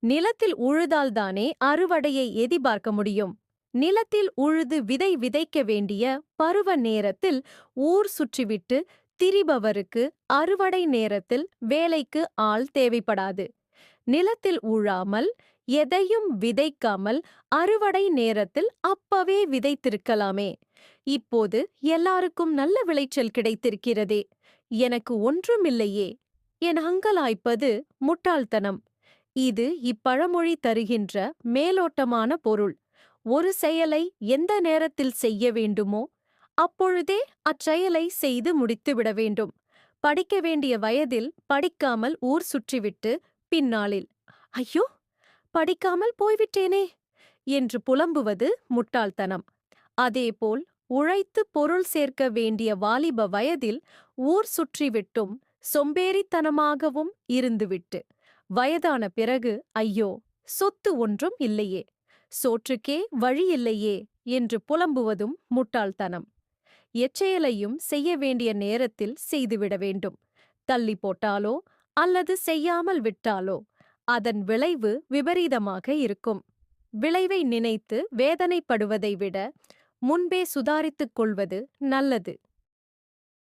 நிலத்தில் உழுதால்தானே அறுவடையை எதிர்பார்க்க முடியும். நிலத்தில் உழுது விதை விதைக்க வேண்டிய பருவ நேரத்தில் ஊர் சுற்றிவிட்டு திரிபவருக்கு அறுவடை நேரத்தில் வேலைக்கு ஆள் தேவைப்படாது. நிலத்தில் உழாமல் எதையும் விதைக்காமல் அறுவடை நேரத்தில் அப்பவே விதைத்திருக்கலாமே. இப்போது எல்லாருக்கும் நல்ல விளைச்சல் கிடைத்திருக்கிறதே, எனக்கு ஒன்றுமில்லையே என அங்கலாய்ப்பது முட்டாள்தனம். இது இப்பழமொழி தருகின்ற மேலோட்டமான பொருள். ஒரு செயலை எந்த நேரத்தில் செய்ய வேண்டுமோ அப்பொழுதே அச்செயலை செய்து முடித்துவிட வேண்டும். படிக்க வேண்டிய வயதில் படிக்காமல் ஊர் சுற்றிவிட்டு பின்னாளில் ஐயோ, படிக்காமல் போய்விட்டேனே என்று புலம்புவது முட்டாள்தனம். அதேபோல் உழைத்து பொருள் சேர்க்க வேண்டிய வாலிப வயதில் ஊர் சுற்றிவிட்டும் சொம்பேறித்தனமாகவும் இருந்துவிட்டு வயதான பிறகு ஐயோ, சொத்து ஒன்றும் இல்லையே, சோற்றுக்கே வழி இல்லையே என்று புலம்புவதும் முட்டாள்தனம். எச்செயலையும் செய்ய வேண்டிய நேரத்தில் செய்துவிட வேண்டும். தள்ளி போட்டாலோ அல்லது செய்யாமல் விட்டாலோ அதன் விளைவு விபரீதமாக இருக்கும். விளைவை நினைத்து வேதனைப்படுவதை விட முன்பே சுதாரித்துக் கொள்வது நல்லது.